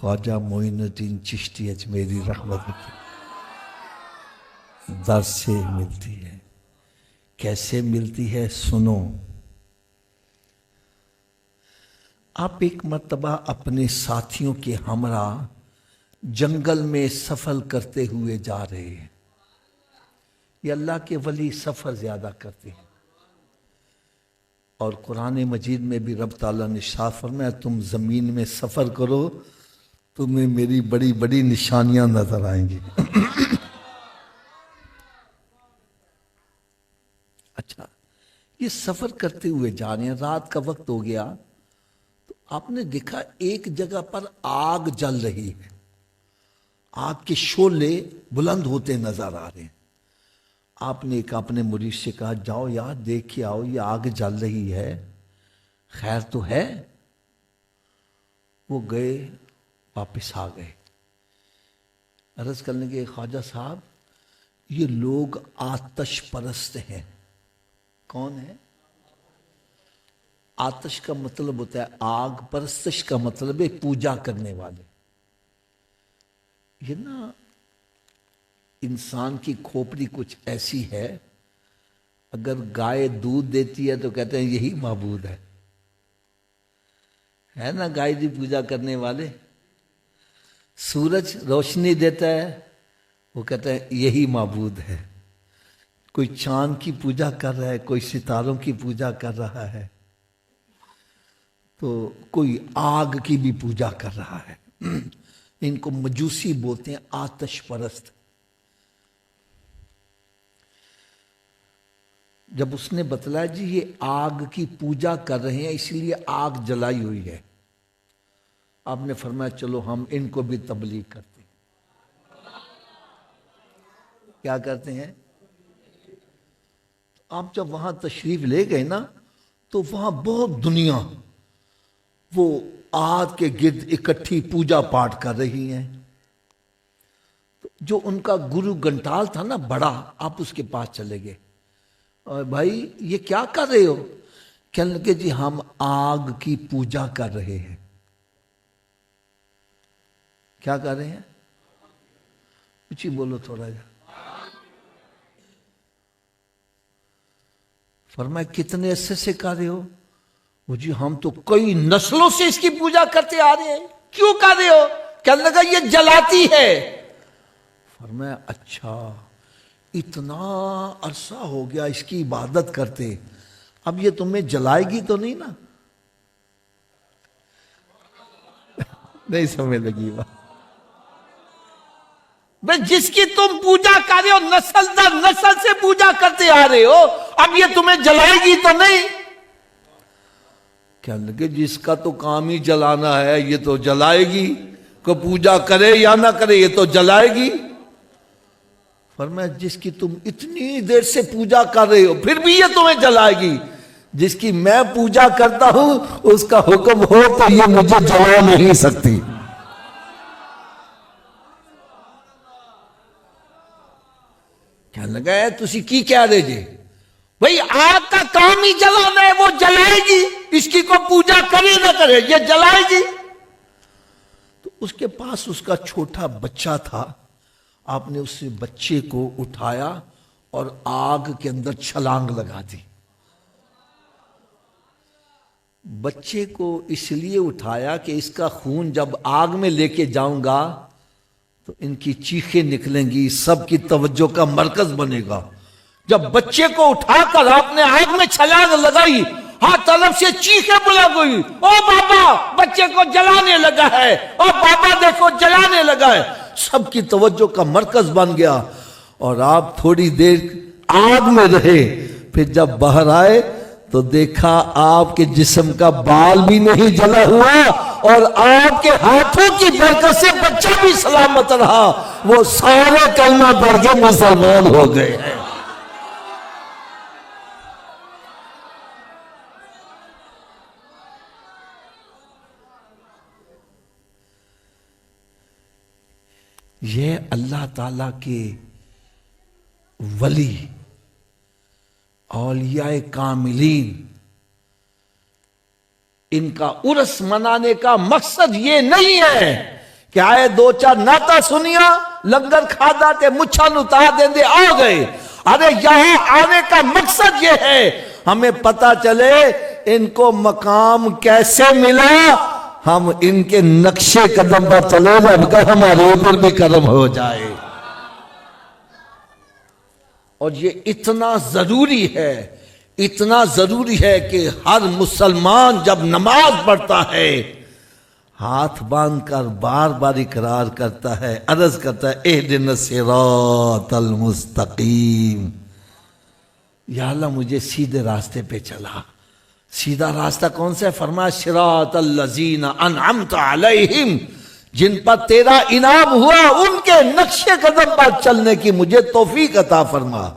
خواجہ معین الدین چشتی اجمیری رحمت در سے ملتی ہے۔ کیسے ملتی ہے سنو۔ آپ ایک مرتبہ اپنے ساتھیوں کے ہمراہ جنگل میں سفر کرتے ہوئے جا رہے ہیں۔ یہ اللہ کے ولی سفر زیادہ کرتے ہیں، اور قرآن مجید میں بھی رب تعالیٰ نے ارشاد فرمایا تم زمین میں سفر کرو تمہیں میری بڑی بڑی نشانیاں نظر آئیں گی۔ اچھا، یہ سفر کرتے ہوئے جا رہے ہیں، رات کا وقت ہو گیا، تو آپ نے دیکھا ایک جگہ پر آگ جل رہی ہے، آگ کے شعلے بلند ہوتے نظر آ رہے ہیں۔ آپ نے ایک اپنے مرید سے کہا جاؤ یار دیکھ کے آؤ، یہ آگ جل رہی ہے، خیر تو ہے؟ وہ گئے، واپس آ گئے، عرض کرنے کے خواجہ صاحب یہ لوگ آتش پرست ہیں۔ کون ہے؟ آتش کا مطلب ہوتا ہے آگ، پرستش کا مطلب ہے پوجا کرنے والے۔ یہ نا انسان کی کھوپڑی کچھ ایسی ہے، اگر گائے دودھ دیتی ہے تو کہتے ہیں یہی معبود ہے نا، گائے کی پوجا کرنے والے۔ سورج روشنی دیتا ہے، وہ کہتے ہیں یہی معبود ہے۔ کوئی چاند کی پوجا کر رہا ہے، کوئی ستاروں کی پوجا کر رہا ہے، تو کوئی آگ کی بھی پوجا کر رہا ہے۔ ان کو مجوسی بولتے ہیں، آتش پرست۔ جب اس نے بتلایا جی یہ آگ کی پوجا کر رہے ہیں اس لیے آگ جلائی ہوئی ہے، آپ نے فرمایا چلو ہم ان کو بھی تبلیغ کرتے ہیں۔ کیا کرتے ہیں؟ آپ جب وہاں تشریف لے گئے نا تو وہاں بہت دنیا وہ آگ کے گرد اکٹھی پوجا پاٹ کر رہی ہیں۔ جو ان کا گرو گھنٹال تھا نا بڑا، آپ اس کے پاس چلے گئے، اور بھائی یہ کیا کر رہے ہو؟ کہنے لگے جی ہم آگ کی پوجا کر رہے ہیں۔ کیا کر رہے ہیں؟ کچھ ہی بولو تھوڑا جا۔ فرمایا کتنے عرصے سے کر رہے ہو؟ وہ جی ہم تو کئی نسلوں سے اس کی پوجا کرتے آ رہے ہیں۔ کیوں کر رہے ہو؟ کہنے لگا یہ جلاتی ہے۔ فرمایا اچھا، اتنا عرصہ ہو گیا اس کی عبادت کرتے، اب یہ تمہیں جلائے گی تو نہیں نا؟ نہیں سمجھ لگی بات؟ بھئی جس کی تم پوجا کر رہے ہو، نسل در نسل سے پوجا کرتے آ رہے ہو، اب یہ تمہیں جلائے گی تو نہیں؟ کہنے لگے جس کا تو کام ہی جلانا ہے یہ تو جلائے گی، کو پوجا کرے یا نہ کرے یہ تو جلائے گی۔ فرمایا جس کی تم اتنی دیر سے پوجا کر رہے ہو پھر بھی یہ تمہیں جلائے گی، جس کی میں پوجا کرتا ہوں اس کا حکم ہو تو یہ مجھے جلا نہیں سکتی۔ کہنے لگا ہے تسی کی کہہ رہے جی؟ بھئی آگ کا کام ہی جلانا ہے، وہ جلائے گی، اس کی کو پوجا کرے نہ کرے یہ جلائے گی۔ تو اس کے پاس اس کا چھوٹا بچہ تھا، آپ نے اس بچے کو اٹھایا اور آگ کے اندر چھلانگ لگا دی۔ بچے کو اس لیے اٹھایا کہ اس کا خون جب آگ میں لے کے جاؤں گا تو ان کی چیخیں نکلیں گی، سب کی توجہ کا مرکز بنے گا۔ جب بچے کو اٹھا کر آپ نے آگ میں چھلانگ لگائی، ہر طرف سے چیخیں بلند ہوئی، او بابا بچے کو جلانے لگا ہے، او بابا دیکھو جلانے لگا ہے۔ سب کی توجہ کا مرکز بن گیا، اور آپ تھوڑی دیر آگ میں رہے، پھر جب باہر آئے تو دیکھا آپ کے جسم کا بال بھی نہیں جلا ہوا، اور آپ کے ہاتھوں کی برکت سے بچہ بھی سلامت رہا، وہ سارے کلمہ پڑھ کے مسلمان ہو گئے ہیں۔ یہ اللہ تعالیٰ کے ولی اولیاء کاملین، ان کا عرس منانے کا مقصد یہ نہیں ہے کہ آئے دو چار ناتا سنیا لنگر کھادا تے مچھا نتا دیندے آ گئے. ارے یہاں آنے کا مقصد یہ ہے ہمیں پتا چلے ان کو مقام کیسے ملا, ہم ان کے نقشے قدم پر چلے گا, ہمارے اوپر بھی کرم ہو جائے. اور یہ اتنا ضروری ہے, اتنا ضروری ہے کہ ہر مسلمان جب نماز پڑھتا ہے ہاتھ باندھ کر بار بار اقرار کرتا ہے, عرض کرتا ہے اہدنا الصراط المستقیم, یا اللہ مجھے سیدھے راستے پہ چلا. سیدھا راستہ کون سا ہے؟ فرمایا صراط الذین انعمت علیہم, جن پر تیرا انعام ہوا ان کے نقش قدم پر چلنے کی مجھے توفیق عطا فرما.